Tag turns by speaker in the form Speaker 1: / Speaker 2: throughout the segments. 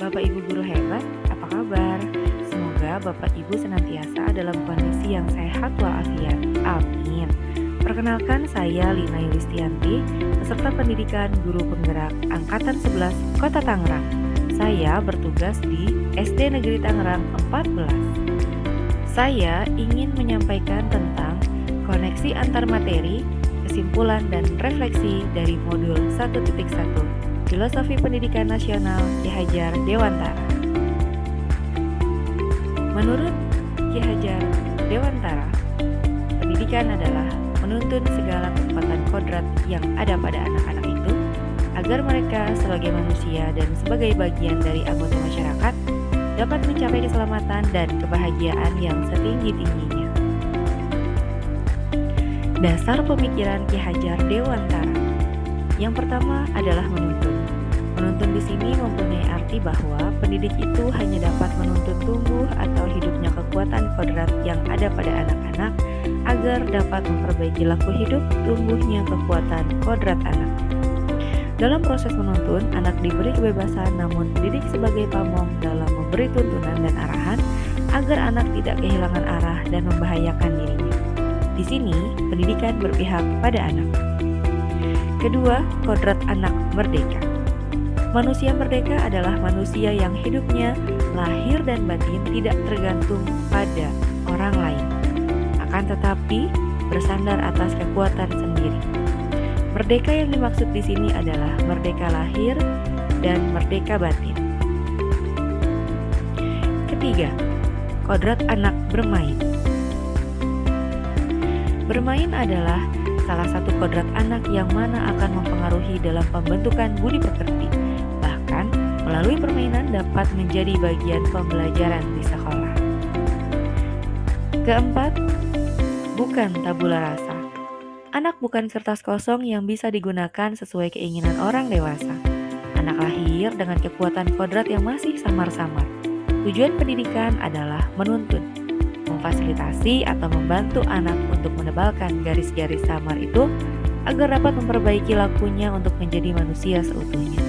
Speaker 1: Bapak Ibu guru hebat, apa kabar? Semoga Bapak Ibu senantiasa dalam kondisi yang sehat walafiat. Amin. Perkenalkan, saya Lina Yulistianti, peserta pendidikan guru penggerak Angkatan 11 Kota Tangerang. Saya bertugas di SD Negeri Tangerang 14. Saya ingin menyampaikan tentang koneksi antar materi, kesimpulan dan refleksi dari modul 1.1 Filosofi Pendidikan Nasional Ki Hajar Dewantara. Menurut Ki Hajar Dewantara, pendidikan adalah menuntun segala kekuatan kodrat yang ada pada anak-anak itu agar mereka sebagai manusia dan sebagai bagian dari anggota masyarakat dapat mencapai keselamatan dan kebahagiaan yang setinggi-tingginya. Dasar pemikiran Ki Hajar Dewantara. Yang pertama adalah menuntun. Menuntun di sini mempunyai arti bahwa pendidik itu hanya dapat menuntun tumbuh atau hidupnya kekuatan kodrat yang ada pada anak-anak agar dapat memperbaiki laku hidup tumbuhnya kekuatan kodrat anak. Dalam proses menuntun, anak diberi kebebasan namun pendidik sebagai pamong dalam memberi tuntunan dan arahan agar anak tidak kehilangan arah dan membahayakan dirinya. Di sini, pendidikan berpihak pada anak. Kedua, kodrat anak merdeka. Manusia merdeka adalah manusia yang hidupnya, lahir dan batin tidak tergantung pada orang lain, akan tetapi bersandar atas kekuatan sendiri. Merdeka yang dimaksud di sini adalah merdeka lahir dan merdeka batin. Ketiga, kodrat anak bermain. Bermain adalah salah satu kodrat anak yang mana akan mempengaruhi dalam pembentukan budi pekerti. Bahkan, melalui permainan dapat menjadi bagian pembelajaran di sekolah. Keempat, bukan tabula rasa. Anak bukan kertas kosong yang bisa digunakan sesuai keinginan orang dewasa. Anak lahir dengan kekuatan kodrat yang masih samar-samar. Tujuan pendidikan adalah menuntun, memfasilitasi atau membantu anak untuk menebalkan garis-garis samar itu agar dapat memperbaiki lakunya untuk menjadi manusia seutuhnya.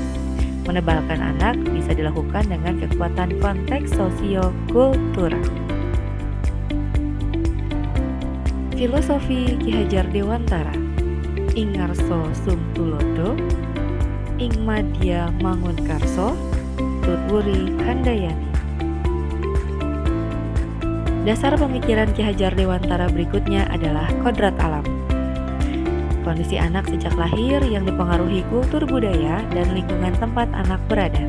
Speaker 1: Menebalkan anak bisa dilakukan dengan kekuatan konteks sosio-kultural. Filosofi Ki Hajar Dewantara. Ing ngarso sum tulodo, ing madya mangun karso, tutwuri handayani. Dasar pemikiran Ki Hajar Dewantara berikutnya adalah kodrat alam. Kondisi anak sejak lahir yang dipengaruhi kultur budaya dan lingkungan tempat anak berada.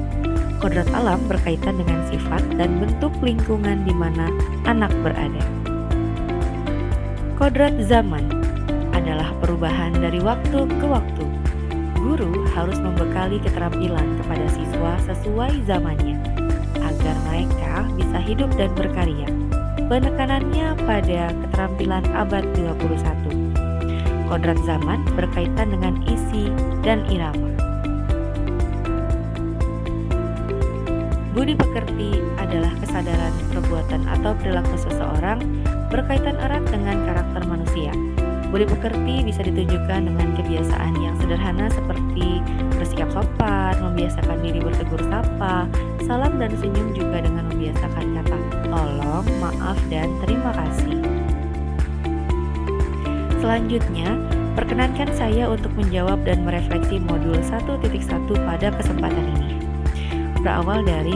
Speaker 1: Kodrat alam berkaitan dengan sifat dan bentuk lingkungan di mana anak berada. Kodrat zaman adalah perubahan dari waktu ke waktu. Guru harus membekali keterampilan kepada siswa sesuai zamannya agar mereka bisa hidup dan berkarya. Penekanannya pada keterampilan abad 21. Kodrat zaman berkaitan dengan isi dan irama. Budi pekerti adalah kesadaran perbuatan atau perilaku seseorang berkaitan erat dengan karakter manusia. Budi pekerti bisa ditunjukkan dengan kebiasaan yang sederhana seperti bersikap sopan, membiasakan diri bertegur sapa, salam dan senyum, juga dengan membiasakan kata tolong, maaf, dan terima kasih. Selanjutnya, perkenankan saya untuk menjawab dan merefleksi modul 1.1 pada kesempatan ini. Berawal dari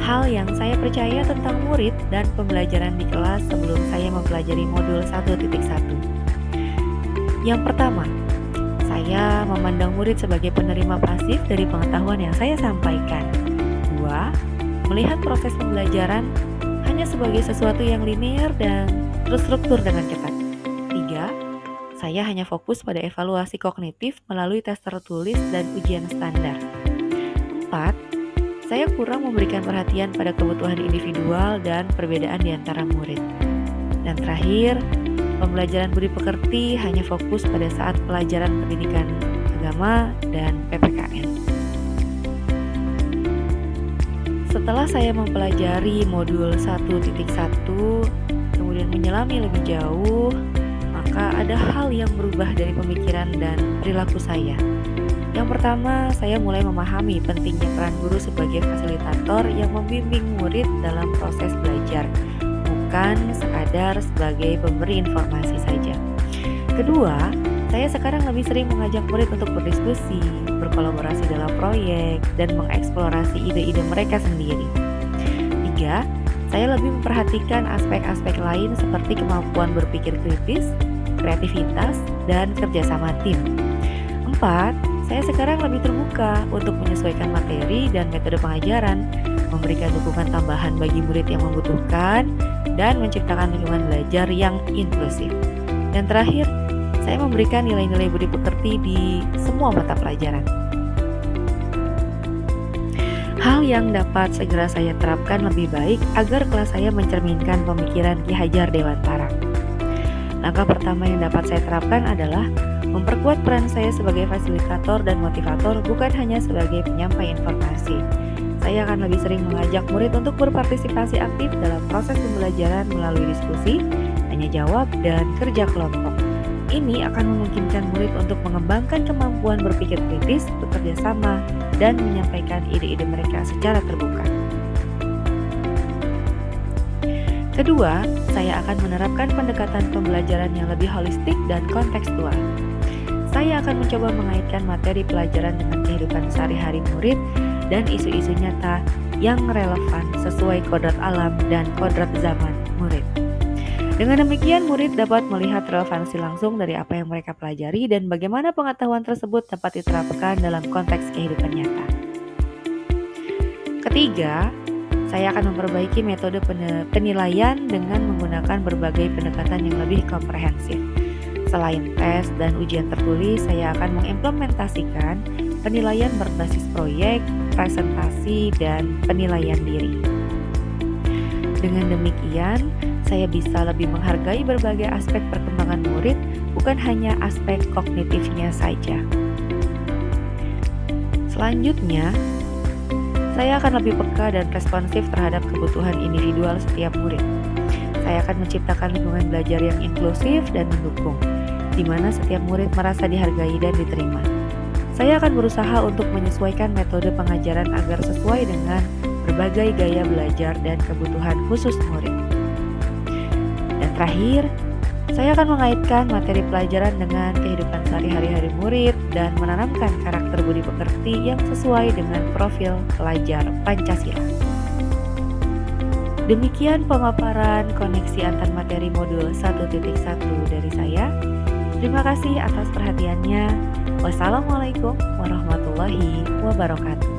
Speaker 1: hal yang saya percaya tentang murid dan pembelajaran di kelas sebelum saya mempelajari modul 1.1. Yang pertama, saya memandang murid sebagai penerima pasif dari pengetahuan yang saya sampaikan. 2. Melihat proses pembelajaran hanya sebagai sesuatu yang linear dan terstruktur dengan ketat. 3. Saya hanya fokus pada evaluasi kognitif melalui tes tertulis dan ujian standar. 4. Saya kurang memberikan perhatian pada kebutuhan individual dan perbedaan di antara murid. Dan terakhir, pembelajaran budi pekerti hanya fokus pada saat pelajaran pendidikan agama dan PPKN. Setelah saya mempelajari modul 1.1, kemudian menyelami lebih jauh, maka ada hal yang berubah dari pemikiran dan perilaku saya. Yang pertama, saya mulai memahami pentingnya peran guru sebagai fasilitator yang membimbing murid dalam proses belajar, bukan sekadar sebagai pemberi informasi saja. Kedua, saya sekarang lebih sering mengajak murid untuk berdiskusi, berkolaborasi dalam proyek, dan mengeksplorasi ide-ide mereka sendiri. Tiga, saya lebih memperhatikan aspek-aspek lain seperti kemampuan berpikir kritis, kreativitas, dan kerjasama tim. Empat, saya sekarang lebih terbuka untuk menyesuaikan materi dan metode pengajaran, memberikan dukungan tambahan bagi murid yang membutuhkan, dan menciptakan lingkungan belajar yang inklusif. Dan terakhir, saya memberikan nilai-nilai budi pekerti di semua mata pelajaran. Hal yang dapat segera saya terapkan lebih baik agar kelas saya mencerminkan pemikiran Ki Hajar Dewantara. Langkah pertama yang dapat saya terapkan adalah memperkuat peran saya sebagai fasilitator dan motivator, bukan hanya sebagai penyampai informasi. Saya akan lebih sering mengajak murid untuk berpartisipasi aktif dalam proses pembelajaran melalui diskusi, tanya jawab, dan kerja kelompok. Ini akan memungkinkan murid untuk mengembangkan kemampuan berpikir kritis, bekerja sama, dan menyampaikan ide-ide mereka secara terbuka. Kedua, saya akan menerapkan pendekatan pembelajaran yang lebih holistik dan kontekstual. Saya akan mencoba mengaitkan materi pelajaran dengan kehidupan sehari-hari murid dan isu-isu nyata yang relevan sesuai kodrat alam dan kodrat zaman murid. Dengan demikian, murid dapat melihat relevansi langsung dari apa yang mereka pelajari dan bagaimana pengetahuan tersebut dapat diterapkan dalam konteks kehidupan nyata. Ketiga, saya akan memperbaiki metode penilaian dengan menggunakan berbagai pendekatan yang lebih komprehensif. Selain tes dan ujian tertulis, saya akan mengimplementasikan penilaian berbasis proyek, presentasi, dan penilaian diri. Dengan demikian, saya bisa lebih menghargai berbagai aspek perkembangan murid, bukan hanya aspek kognitifnya saja. Selanjutnya, saya akan lebih peka dan responsif terhadap kebutuhan individual setiap murid. Saya akan menciptakan lingkungan belajar yang inklusif dan mendukung, di mana setiap murid merasa dihargai dan diterima. Saya akan berusaha untuk menyesuaikan metode pengajaran agar sesuai dengan berbagai gaya belajar dan kebutuhan khusus murid. Dan terakhir, saya akan mengaitkan materi pelajaran dengan kehidupan sehari-hari murid dan menanamkan karakter budi pekerti yang sesuai dengan profil pelajar Pancasila. Demikian pemaparan koneksi antar materi modul 1.1 dari saya. Terima kasih atas perhatiannya. Wassalamualaikum warahmatullahi wabarakatuh.